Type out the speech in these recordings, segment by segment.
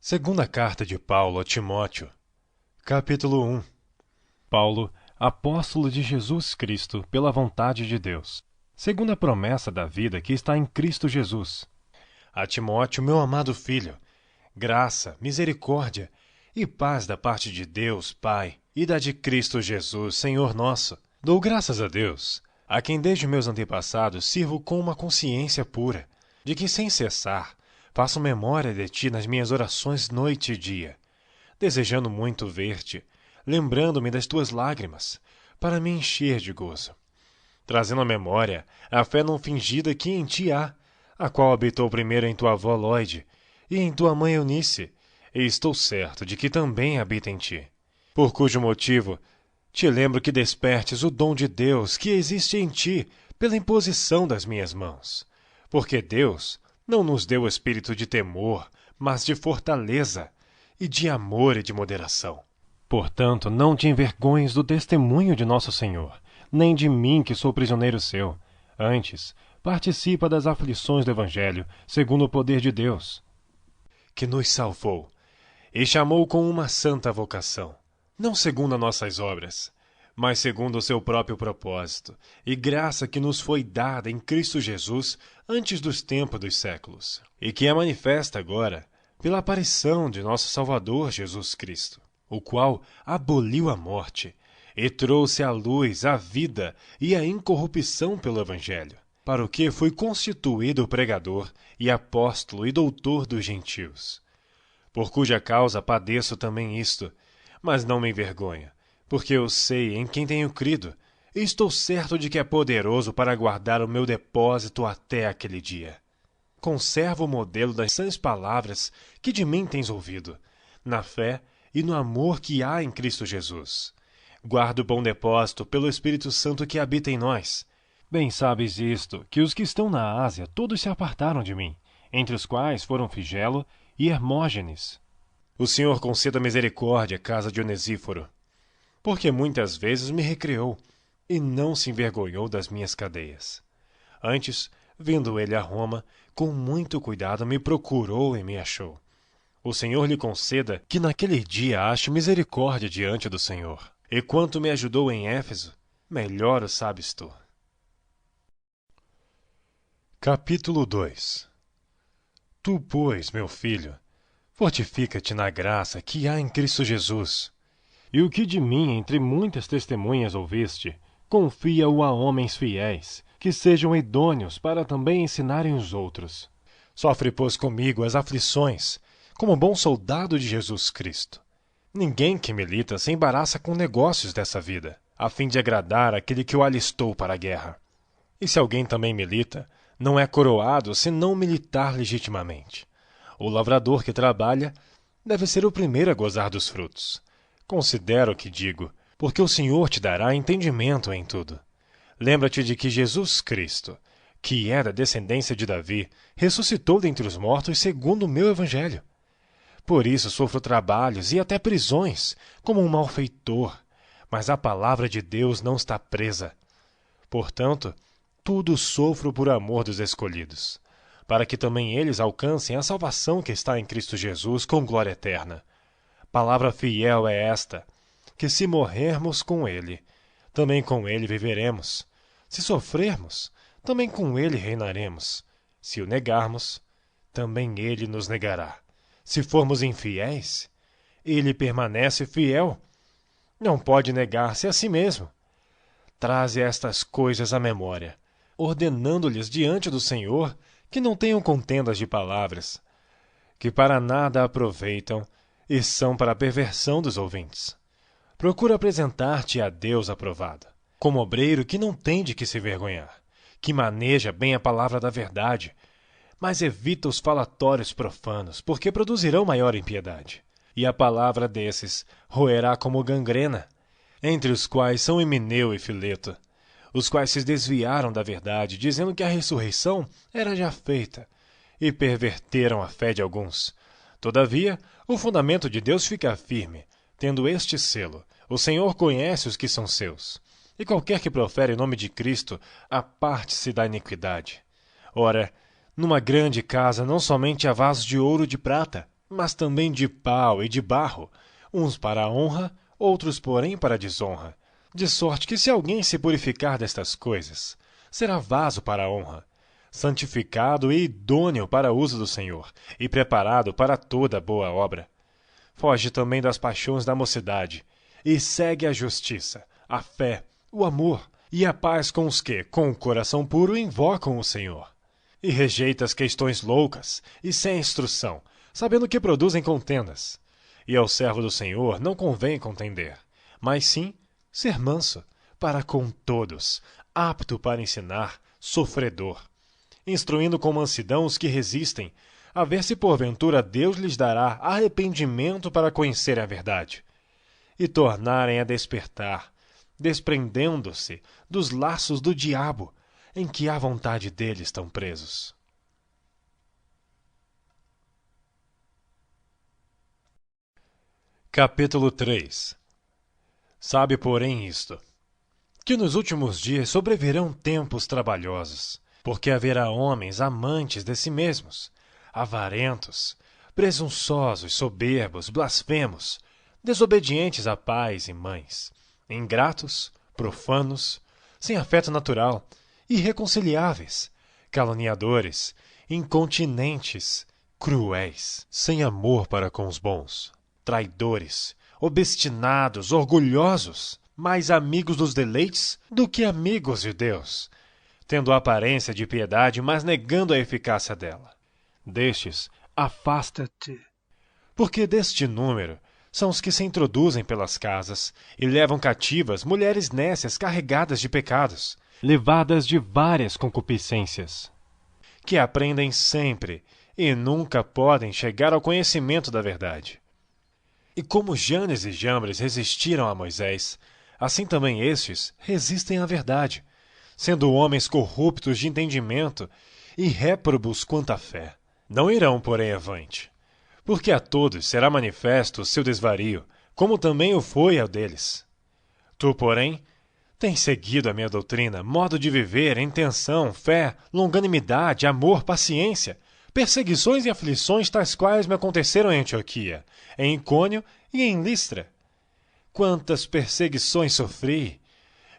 Segunda carta de Paulo a Timóteo, capítulo 1. Paulo, apóstolo de Jesus Cristo, pela vontade de Deus, segundo a promessa da vida que está em Cristo Jesus. A Timóteo, meu amado filho, graça, misericórdia e paz da parte de Deus, Pai, e da de Cristo Jesus, Senhor nosso. Dou graças a Deus, a quem desde meus antepassados sirvo com uma consciência pura, de que sem cessar faço memória de ti nas minhas orações noite e dia, desejando muito ver-te, lembrando-me das tuas lágrimas, para me encher de gozo, trazendo à memória a fé não fingida que em ti há, a qual habitou primeiro em tua avó Lóide e em tua mãe Eunice, e estou certo de que também habita em ti. Por cujo motivo te lembro que despertes o dom de Deus que existe em ti pela imposição das minhas mãos, porque Deus não nos deu espírito de temor, mas de fortaleza, e de amor e de moderação. Portanto, não te envergonhes do testemunho de nosso Senhor, nem de mim que sou prisioneiro seu. Antes, participa das aflições do Evangelho, segundo o poder de Deus, que nos salvou e chamou com uma santa vocação, não segundo as nossas obras, mas segundo o seu próprio propósito e graça que nos foi dada em Cristo Jesus antes dos tempos dos séculos, e que é manifesta agora pela aparição de nosso Salvador Jesus Cristo, o qual aboliu a morte e trouxe à luz a vida e a incorrupção pelo Evangelho, para o que foi constituído pregador e apóstolo e doutor dos gentios, por cuja causa padeço também isto, mas não me envergonho, porque eu sei em quem tenho crido, e estou certo de que é poderoso para guardar o meu depósito até aquele dia. Conservo o modelo das sãs palavras que de mim tens ouvido, na fé e no amor que há em Cristo Jesus. Guardo o bom depósito pelo Espírito Santo que habita em nós. Bem sabes isto, que os que estão na Ásia todos se apartaram de mim, entre os quais foram Figelo e Hermógenes. O Senhor conceda misericórdia à casa de Onesíforo, porque muitas vezes me recreou e não se envergonhou das minhas cadeias. Antes, vindo ele a Roma, com muito cuidado me procurou e me achou. O Senhor lhe conceda que naquele dia ache misericórdia diante do Senhor. E quanto me ajudou em Éfeso, melhor o sabes tu. Capítulo 2. Tu, pois, meu filho, fortifica-te na graça que há em Cristo Jesus. E o que de mim entre muitas testemunhas ouviste, confia-o a homens fiéis, que sejam idôneos para também ensinarem os outros. Sofre, pois, comigo as aflições, como bom soldado de Jesus Cristo. Ninguém que milita se embaraça com negócios dessa vida, a fim de agradar aquele que o alistou para a guerra. E se alguém também milita, não é coroado se não militar legitimamente. O lavrador que trabalha deve ser o primeiro a gozar dos frutos. Considera o que digo, porque o Senhor te dará entendimento em tudo. Lembra-te de que Jesus Cristo, que é da descendência de Davi, ressuscitou dentre os mortos segundo o meu evangelho. Por isso sofro trabalhos e até prisões, como um malfeitor, mas a palavra de Deus não está presa. Portanto, tudo sofro por amor dos escolhidos, para que também eles alcancem a salvação que está em Cristo Jesus com glória eterna. Palavra fiel é esta, que se morrermos com ele, também com ele viveremos. Se sofrermos, também com ele reinaremos. Se o negarmos, também ele nos negará. Se formos infiéis, ele permanece fiel. Não pode negar-se a si mesmo. Traze estas coisas à memória, ordenando-lhes diante do Senhor que não tenham contendas de palavras, que para nada aproveitam e são para a perversão dos ouvintes. Procura apresentar-te a Deus aprovado, como obreiro que não tem de que se vergonhar, que maneja bem a palavra da verdade, mas evita os falatórios profanos, porque produzirão maior impiedade. E a palavra desses roerá como gangrena, entre os quais são Himeneu e Fileto, os quais se desviaram da verdade, dizendo que a ressurreição era já feita, e perverteram a fé de alguns. Todavia, o fundamento de Deus fica firme, tendo este selo: o Senhor conhece os que são seus, e qualquer que profere o nome de Cristo, aparte-se da iniquidade. Ora, numa grande casa não somente há vasos de ouro e de prata, mas também de pau e de barro, uns para a honra, outros, porém, para a desonra. De sorte que, se alguém se purificar destas coisas, será vaso para a honra, santificado e idôneo para o uso do Senhor, e preparado para toda boa obra. Foge também das paixões da mocidade, e segue a justiça, a fé, o amor e a paz com os que, com o coração puro, invocam o Senhor. E rejeita as questões loucas e sem instrução, sabendo que produzem contendas. E ao servo do Senhor não convém contender, mas sim ser manso, para com todos, apto para ensinar, sofredor, instruindo com mansidão os que resistem, a ver se porventura Deus lhes dará arrependimento para conhecerem a verdade, e tornarem a despertar, desprendendo-se dos laços do diabo, em que à vontade dele estão presos. Capítulo 3. Sabe, porém, isto, que nos últimos dias sobrevirão tempos trabalhosos, porque haverá homens amantes de si mesmos, avarentos, presunçosos, soberbos, blasfemos, desobedientes a pais e mães, ingratos, profanos, sem afeto natural, irreconciliáveis, caluniadores, incontinentes, cruéis, sem amor para com os bons, traidores, obstinados, orgulhosos, mais amigos dos deleites do que amigos de Deus, tendo a aparência de piedade, mas negando a eficácia dela. Destes, afasta-te, porque deste número são os que se introduzem pelas casas e levam cativas mulheres nécias carregadas de pecados, levadas de várias concupiscências, que aprendem sempre e nunca podem chegar ao conhecimento da verdade. E como Janes e Jambres resistiram a Moisés, assim também estes resistem à verdade, sendo homens corruptos de entendimento e réprobos quanto à fé. Não irão, porém, avante, porque a todos será manifesto o seu desvario, como também o foi ao deles. Tu, porém, tens seguido a minha doutrina, modo de viver, intenção, fé, longanimidade, amor, paciência, perseguições e aflições tais quais me aconteceram em Antioquia, em Icônio e em Listra. Quantas perseguições sofri,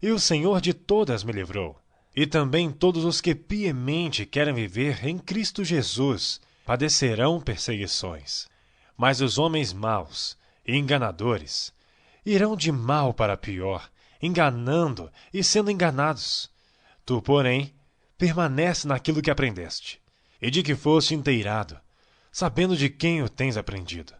e o Senhor de todas me livrou. E também todos os que piamente querem viver em Cristo Jesus padecerão perseguições. Mas os homens maus e enganadores irão de mal para pior, enganando e sendo enganados. Tu, porém, permanece naquilo que aprendeste, e de que foste inteirado, sabendo de quem o tens aprendido,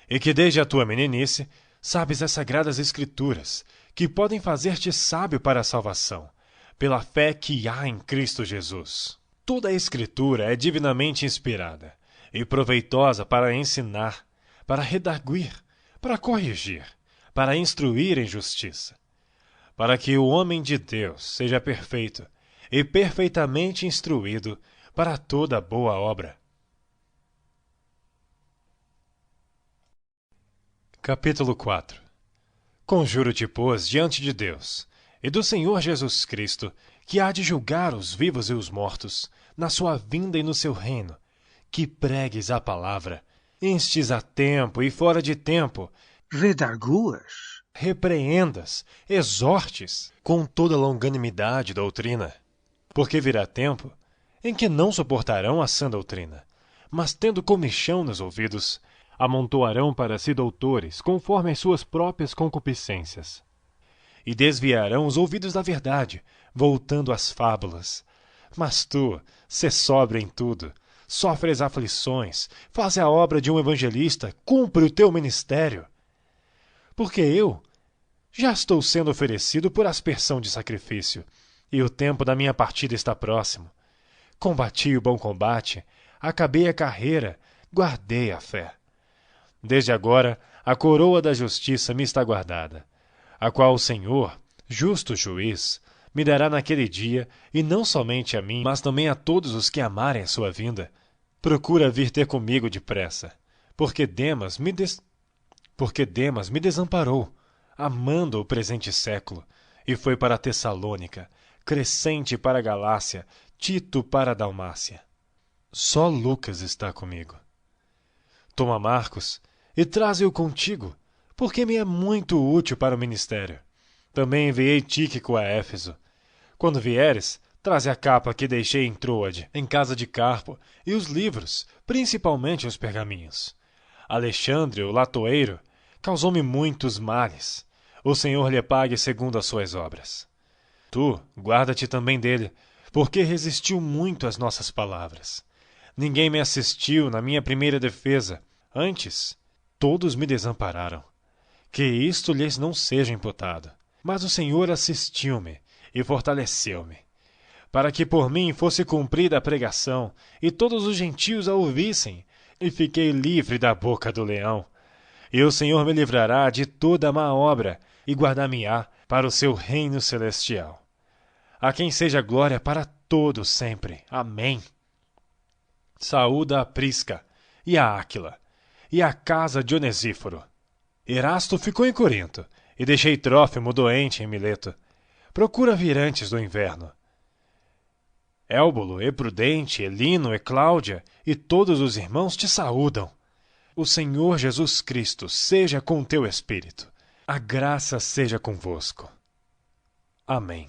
e que desde a tua meninice sabes as sagradas Escrituras, que podem fazer-te sábio para a salvação, pela fé que há em Cristo Jesus. Toda a Escritura é divinamente inspirada e proveitosa para ensinar, para redarguir, para corrigir, para instruir em justiça, para que o homem de Deus seja perfeito e perfeitamente instruído para toda boa obra. Capítulo 4. Conjuro-te, pois, diante de Deus e do Senhor Jesus Cristo, que há de julgar os vivos e os mortos, na sua vinda e no seu reino, que pregues a palavra, instes a tempo e fora de tempo, redarguas, repreendas, exortes, com toda longanimidade e doutrina. Porque virá tempo em que não suportarão a sã doutrina, mas tendo comichão nos ouvidos, amontoarão para si doutores, conforme as suas próprias concupiscências. E desviarão os ouvidos da verdade, voltando às fábulas. Mas tu, sê sóbrio em tudo, sofre as aflições, faz a obra de um evangelista, cumpre o teu ministério. Porque eu já estou sendo oferecido por aspersão de sacrifício, e o tempo da minha partida está próximo. Combati o bom combate, acabei a carreira, guardei a fé. Desde agora, a coroa da justiça me está guardada, a qual o Senhor, justo juiz, me dará naquele dia, e não somente a mim, mas também a todos os que amarem a sua vinda. Procura vir ter comigo depressa, porque Demas me desamparou, amando o presente século, e foi para Tessalônica, Crescente para a Galácia, Tito para a Dalmácia. Só Lucas está comigo. Toma Marcos e traze-o contigo, porque me é muito útil para o ministério. Também enviei Tíquico a Éfeso. Quando vieres, traze a capa que deixei em Troade, em casa de Carpo, e os livros, principalmente os pergaminhos. Alexandre, o latoeiro, causou-me muitos males. O Senhor lhe pague segundo as suas obras. Tu, guarda-te também dele, porque resistiu muito às nossas palavras. Ninguém me assistiu na minha primeira defesa. Antes, todos me desampararam. Que isto lhes não seja imputado. Mas o Senhor assistiu-me e fortaleceu-me, para que por mim fosse cumprida a pregação, e todos os gentios a ouvissem, e fiquei livre da boca do leão. E o Senhor me livrará de toda a má obra, e guardar-me-á para o seu reino celestial. A quem seja glória para todos sempre. Amém. Saúda a Prisca, e a Áquila, e a casa de Onesíforo. Erasto ficou em Corinto, e deixei Trófimo doente em Mileto. Procura vir antes do inverno. Élbulo, e Prudente, Elino e Cláudia, e todos os irmãos te saúdam. O Senhor Jesus Cristo seja com teu espírito. A graça seja convosco. Amém.